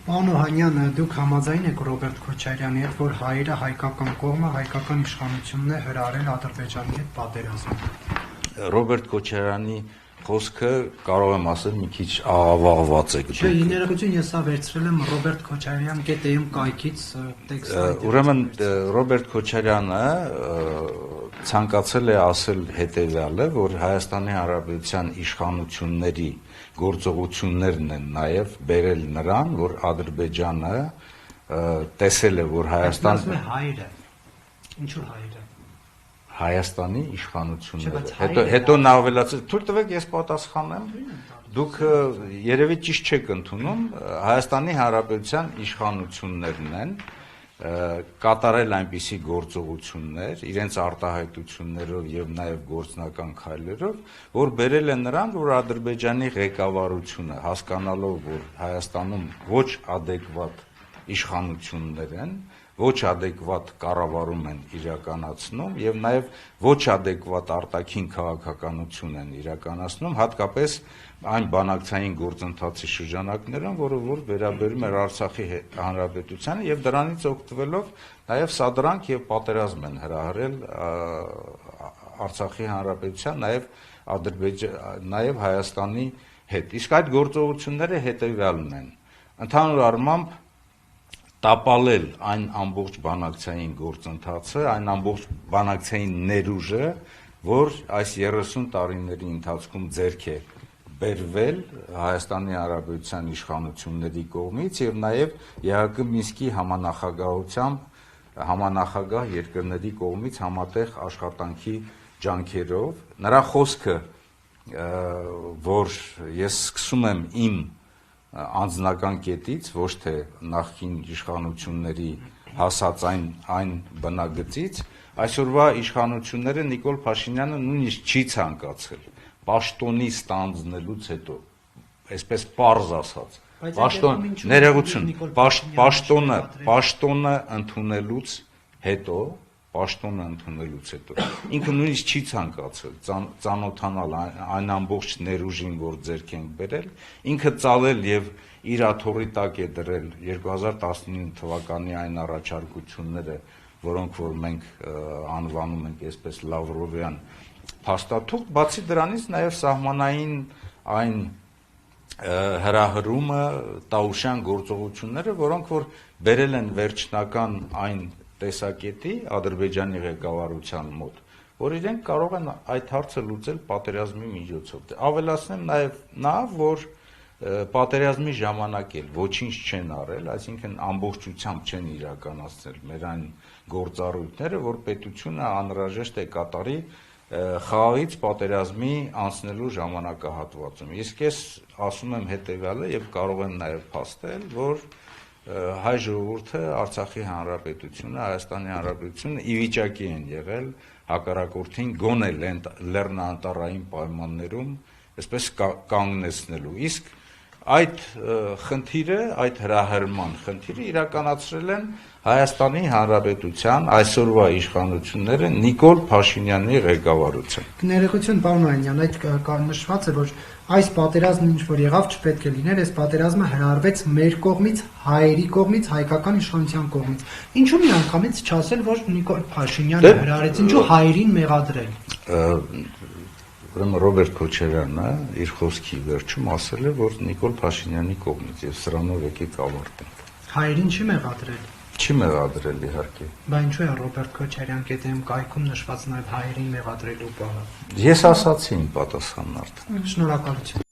Պարոն Օհանյան, դուք համաձայն եք Ռոբերտ Քոչարյանի հետ, որ հայերը հայկական կողմը հայկական իշխանությունն է հրահրել Ադրբեջանի հետ պատերազմը։ Ռոբերտ Քոչարյանի խոսքը կարող եմ ասել մի քիչ աղավաղված է գտնում։ Չէ, իներողություն ես սա վերցրել եմ Ռոբերտ Քոչարյան.am կայքից տեքստը։ Ուրեմն Ռոբերտ Քոչարյանը ցանկացել է ասել հետևյալը, որ Հայաստանի Հանրապետության իշխանությունների գործողություններն են նաև բերել նրան, որ Ադրբեջանը տեսել է, որ Հայաստան հայերը։ Ինչու հայերը։ Հայաստանի իշխանությունները։ Հետո նա ավելացրեց, թույլ տվեք ես պատասխանեմ։ Դուք երևի ճիշտ չեք ընդունում, Հայաստանի Հանրապետության իշխանություններն են կատարել այնպիսի գործողություններ, իրենց արտահայտություններով եւ նաեւ գործնական քայլերով, որ բերել են նրան, որ Ադրբեջանի ղեկավարությունը հասկանալով, որ Հայաստանում ոչ adekvat իշխանություններ են, ոչ adekvat կառավարում են իրականացնում եւ նաեւ ոչ adekvat արտաքին քաղաքականություն են իրականացնում, հատկապես այն բանակցային գործընթացի շրջանակներում, որը որ վերաբերում էր Արցախի հանրապետությանը եւ դրանից օգտվելով նաեւ սադրանք եւ պատերազմ են հրահրել Արցախի հանրապետության նաեւ Հայաստանի հետ։ Իսկ այդ գործողությունները հետեւյալն են. ընդհանուր առմամբ տապալել այն ամբողջ բանակցային գործընթացը, այն ամբողջ բանակցային ներուժը, որ այս 30 տարիների ընթացքում ձեռք է բերվել Հայաստանի Հանրապետության իշխանությունների կողմից եւ նաեւ ԵԱՀԿ Մինսկի համանախագահությամբ համանախագահ երկրների կողմից համատեղ աշխատանքի ջանքերով։ Նրա խոսքը, որ ես սկսում եմ իմ անձնական կետից, ոչ թե նախկին իշխանությունների հասած այն բնագծից, այսօրվա իշխանությունները Նիկոլ Փաշինյանը նույնիսկ չի ցանկացել պաշտոնի ստանձնելուց հետո, այսպես պարզ ասած, ներողություն, պաշտոնը ընդունելուց հետո ինքը նույնիսկ չի ցանկացել ծանոթանալ այն ամբողջ ներուժին, որ ձեռք են բերել, ինքը ծալել եւ իր աթոռի տակ է դրել 2019 թվականի այն առաջարկությունները, որոնք որ մենք անվանում ենք այսպես Լավրովյան փաստաթուղթ, բացի դրանից նաեւ սահմանային այն հրահրումը, տաուշյան գործողությունները, որոնք որ բերել են վերջնական այն տեսակետի Ադրբեջանի ղեկավարության մոտ, որ իրենք կարող են այդ հարցը լուծել պատերազմի միջոցով։ Ավելացնեմ նաև նա, որ պատերազմի ժամանակ էլ ոչինչ չեն արել, այսինքն ամբողջությամբ չեն իրականացնել մեր այն գործառույթները, որ պետությունը անհրաժեշտ է կատարի խաղաղից պատերազմի անցնելու ժամանակահատվածում։ Իսկ ես ասում եմ հետևյալը եւ կարող եմ նաև փաստել, որ հայ ժողովուրդը, Արցախի հանրապետությունը, Հայաստանի հանրապետությունը ի վիճակի են եղել հակառակորդին գոնե լեռնաանտառային պայմաններում այսպես կանգնեցնելու։ Իսկ այդ խնդիրը, այդ հրահրման խնդիրը իրականացրել են Հայաստանի Հանրապետության այսօրվա իշխանությունները Նիկոլ Փաշինյանի ղեկավարությամբ։ Ներողություն, պարոն Օհանյան, այդ նշված է, որ այս պատերազմը ինչ որ եղավ, չպետք է լիներ, այս պատերազմը հրահրվեց մեր կողմից, հայերի կողմից, հայկական իշխանության կողմից։ Ինչու միանգամից չասել, որ Նիկոլ Փաշինյանը հրահրեց, ինչու հայերին մեղադրել։ Ուրեմն Ռոբերտ Քոչարյանը իր խոսքի վերջում ասել է, որ Նիկոլ Փաշինյանի կողմից եւ սրանով եկեք ավարտենք։ Հայերին չի մեղադրել։ Չի մեղադրել իհարկե։ Բա ինչու է Ռոբերտ Քոչարյան.am կայքում նշված նաև հայերին մեղադրելու բանը։ Ես ասացի իմ պատասխանն արդեն։ Շնորհակալություն։